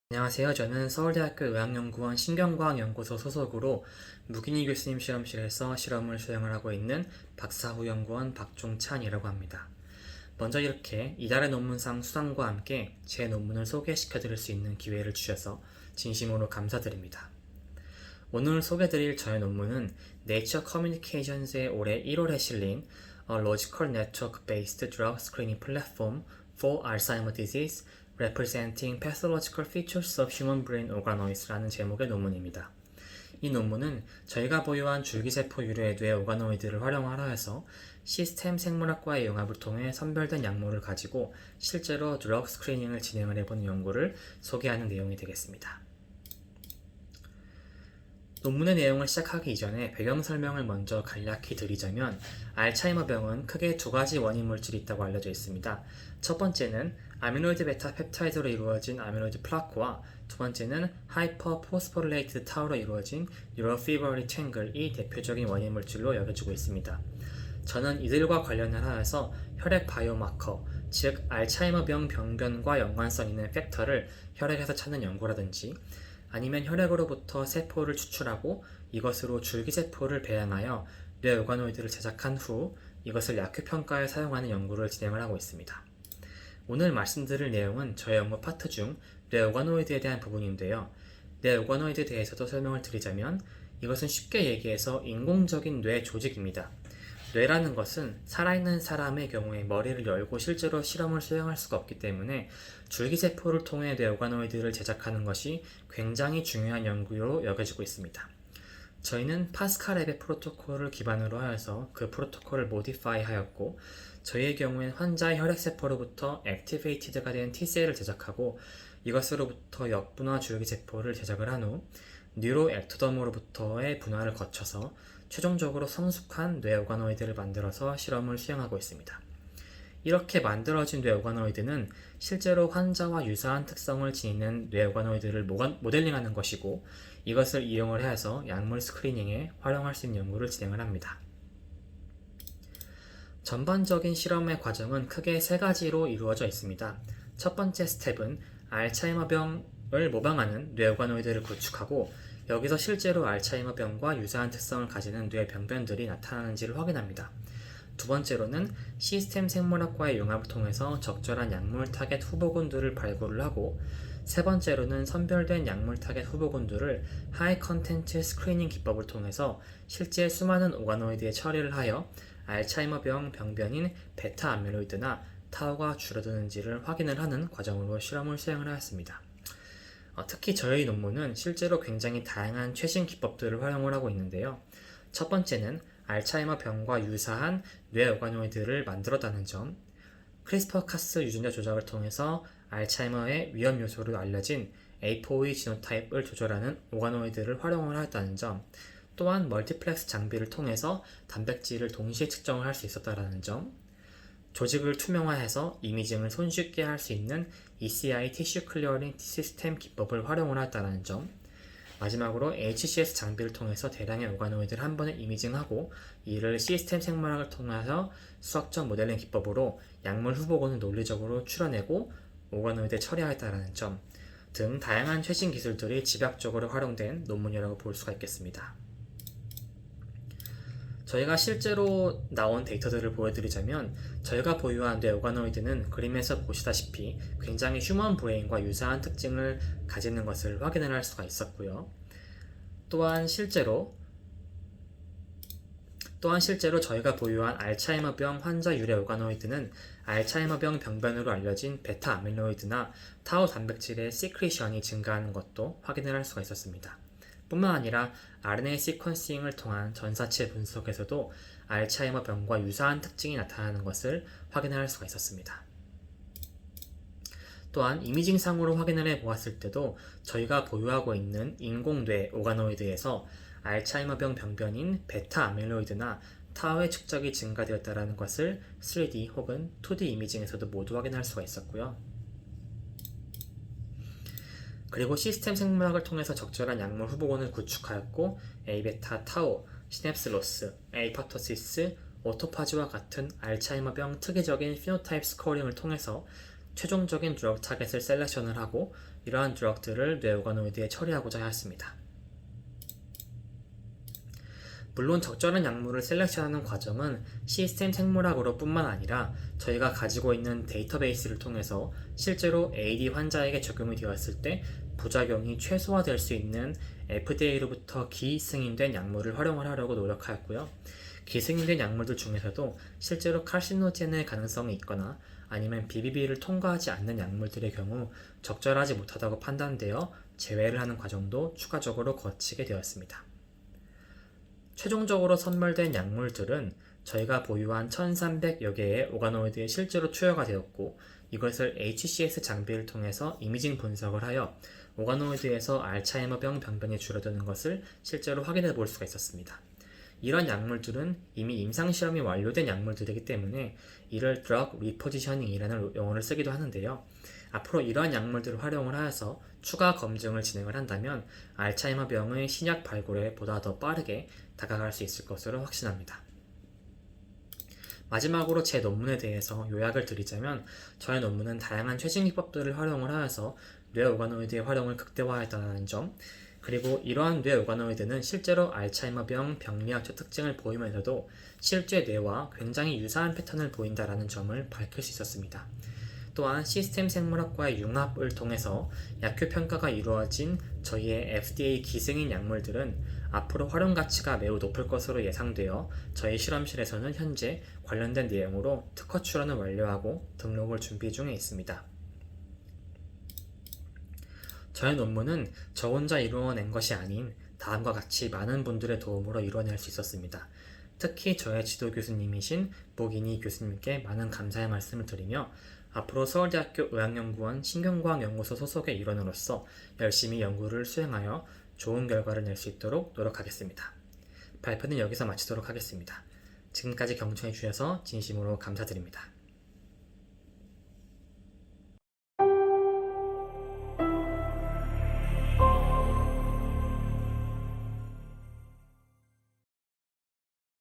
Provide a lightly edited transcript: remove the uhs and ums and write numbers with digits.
안녕하세요. 저는 서울대학교 의학연구원 신경과학연구소 소속으로 무기니 교수님 실험실에서 실험을 수행을 하고 있는 박사후 연구원 박종찬이라고 합니다. 먼저 이렇게 이달의 논문상 수상과 함께 제 논문을 소개시켜 드릴 수 있는 기회를 주셔서 진심으로 감사드립니다. 오늘 소개드릴 저의 논문은 Nature Communications의 올해 1월에 실린 A Logical Network Based Drug Screening Platform for Alzheimer's Disease Representing Pathological Features of Human Brain Organoids라는 제목의 논문입니다. 이 논문은 저희가 보유한 줄기세포 유래의 뇌 오가노이드를 활용하여 해서 시스템 생물학과의 융합을 통해 선별된 약물을 가지고 실제로 드러그 스크리닝을 진행을 해본 연구를 소개하는 내용이 되겠습니다. 논문의 내용을 시작하기 이전에 배경 설명을 먼저 간략히 드리자면 알츠하이머병은 크게 두 가지 원인 물질이 있다고 알려져 있습니다. 첫 번째는 아미로이드 베타 펩타이드로 이루어진 아미로이드 플라크와 두 번째는 하이퍼 포스포릴레이티드 타우로 이루어진 뉴로피브러리 탱글이 대표적인 원인 물질로 여겨지고 있습니다. 저는 이들과 관련을 하여서 혈액 바이오마커, 즉 알츠하이머병 병변과 연관성 있는 팩터를 혈액에서 찾는 연구라든지 아니면 혈액으로부터 세포를 추출하고 이것으로 줄기세포를 배양하여 뇌 오가노이드를 제작한 후 이것을 약효평가에 사용하는 연구를 진행을 하고 있습니다. 오늘 말씀드릴 내용은 저의 연구 파트 중 뇌 오가노이드에 대한 부분인데요. 뇌 오가노이드에 대해서도 설명을 드리자면 이것은 쉽게 얘기해서 인공적인 뇌 조직입니다. 뇌라는 것은 살아있는 사람의 경우에 머리를 열고 실제로 실험을 수행할 수가 없기 때문에 줄기세포를 통해 뇌 오가노이드를 제작하는 것이 굉장히 중요한 연구로 여겨지고 있습니다. 저희는 파스칼 앱의 프로토콜을 기반으로 하여서 그 프로토콜을 모디파이 하였고 저희의 경우엔 환자의 혈액세포로부터 액티베이티드가 된 T셀을 제작하고 이것으로부터 역분화 줄기세포를 제작을 한 후 뉴로액토덤으로부터의 분화를 거쳐서 최종적으로 성숙한 뇌 오가노이드를 만들어서 실험을 수행하고 있습니다. 이렇게 만들어진 뇌 오가노이드는 실제로 환자와 유사한 특성을 지니는 뇌 오가노이드를 모델링하는 것이고 이것을 이용을 해서 약물 스크리닝에 활용할 수 있는 연구를 진행을 합니다. 전반적인 실험의 과정은 크게 세 가지로 이루어져 있습니다. 첫 번째 스텝은 알츠하이머병을 모방하는 뇌 오가노이드를 구축하고 여기서 실제로 알츠하이머병과 유사한 특성을 가지는 뇌 병변들이 나타나는지를 확인합니다. 두 번째로는 시스템 생물학과의 융합을 통해서 적절한 약물 타겟 후보군들을 발굴을 하고 세 번째로는 선별된 약물 타겟 후보군들을 하이 컨텐츠 스크리닝 기법을 통해서 실제 수많은 오가노이드에 처리를 하여 알츠하이머병 병변인 베타 아밀로이드나 타우가 줄어드는지를 확인을 하는 과정으로 실험을 수행을 하였습니다. 특히 저희 논문은 실제로 굉장히 다양한 최신 기법들을 활용을 하고 있는데요. 첫 번째는 알츠하이머 병과 유사한 뇌 오가노이드를 만들었다는 점, 크리스퍼카스 유전자 조작을 통해서 알츠하이머의 위험 요소로 알려진 APOE 지노타입을 조절하는 오가노이드를 활용을 하였다는 점, 또한 멀티플렉스 장비를 통해서 단백질을 동시에 측정을 할 수 있었다는 점, 조직을 투명화해서 이미징을 손쉽게 할 수 있는 ECI 티슈 클리어링 시스템 기법을 활용을 했다는 점, 마지막으로 HCS 장비를 통해서 대량의 오가노이드를 한 번에 이미징하고 이를 시스템 생물학을 통해서 수학적 모델링 기법으로 약물 후보군을 논리적으로 추려내고 오가노이드에 처리하였다는 점 등 다양한 최신 기술들이 집약적으로 활용된 논문이라고 볼 수가 있겠습니다. 저희가 실제로 나온 데이터들을 보여드리자면 저희가 보유한 뇌 오가노이드는 그림에서 보시다시피 굉장히 휴먼 브레인과 유사한 특징을 가지는 것을 확인을 할 수가 있었고요. 또한 실제로 저희가 보유한 알츠하이머병 환자 유래 오가노이드는 알츠하이머병 병변으로 알려진 베타 아밀로이드나 타우 단백질의 시크리션이 증가하는 것도 확인을 할 수가 있었습니다. 뿐만 아니라 RNA 시퀀싱을 통한 전사체 분석에서도 알츠하이머 병과 유사한 특징이 나타나는 것을 확인할 수가 있었습니다. 또한 이미징상으로 확인을 해보았을 때도 저희가 보유하고 있는 인공뇌 오가노이드에서 알츠하이머병 병변인 베타 아밀로이드나 타우의 축적이 증가되었다는 것을 3D 혹은 2D 이미징에서도 모두 확인할 수가 있었고요. 그리고 시스템 생물학을 통해서 적절한 약물 후보군을 구축하였고 A베타 타우, 시냅스 로스, 에이파토시스, 오토파지와 같은 알츠하이머병 특이적인 피노타입 스코어링을 통해서 최종적인 드러그 타겟을 셀렉션을 하고 이러한 드럭들을 뇌오가노이드에 처리하고자 하였습니다. 물론 적절한 약물을 셀렉션하는 과정은 시스템 생물학으로 뿐만 아니라 저희가 가지고 있는 데이터베이스를 통해서 실제로 AD 환자에게 적용이 되었을 때 부작용이 최소화될 수 있는 FDA로부터 기승인된 약물을 활용을 하려고 노력하였고요. 기승인된 약물들 중에서도 실제로 칼시노젠의 가능성이 있거나 아니면 BBB를 통과하지 않는 약물들의 경우 적절하지 못하다고 판단되어 제외를 하는 과정도 추가적으로 거치게 되었습니다. 최종적으로 선별된 약물들은 저희가 보유한 1300여 개의 오가노이드에 실제로 투여가 되었고 이것을 HCS 장비를 통해서 이미징 분석을 하여 오가노이드에서 알츠하이머병 병변이 줄어드는 것을 실제로 확인해 볼 수가 있었습니다. 이런 약물들은 이미 임상시험이 완료된 약물들이기 때문에 이를 드럭 리포지셔닝이라는 용어를 쓰기도 하는데요. 앞으로 이러한 약물들을 활용을 하여서 추가 검증을 진행을 한다면 알츠하이머병의 신약 발굴에 보다 더 빠르게 다가갈 수 있을 것으로 확신합니다. 마지막으로 제 논문에 대해서 요약을 드리자면 저의 논문은 다양한 최신 기법들을 활용을 하여서 뇌오가노이드의 활용을 극대화했다는 점, 그리고 이러한 뇌오가노이드는 실제로 알츠하이머병 병리학적 특징을 보이면서도 실제 뇌와 굉장히 유사한 패턴을 보인다는 점을 밝힐 수 있었습니다. 또한 시스템 생물학과의 융합을 통해서 약효 평가가 이루어진 저희의 FDA 기승인 약물들은 앞으로 활용 가치가 매우 높을 것으로 예상되어 저희 실험실에서는 현재 관련된 내용으로 특허 출원을 완료하고 등록을 준비 중에 있습니다. 저의 논문은 저 혼자 이루어낸 것이 아닌 다음과 같이 많은 분들의 도움으로 이루어낼 수 있었습니다. 특히 저의 지도 교수님이신 목인희 교수님께 많은 감사의 말씀을 드리며 앞으로 서울대학교 의학연구원 신경과학연구소 소속의 일원으로서 열심히 연구를 수행하여 좋은 결과를 낼 수 있도록 노력하겠습니다. 발표는 여기서 마치도록 하겠습니다. 지금까지 경청해 주셔서 진심으로 감사드립니다.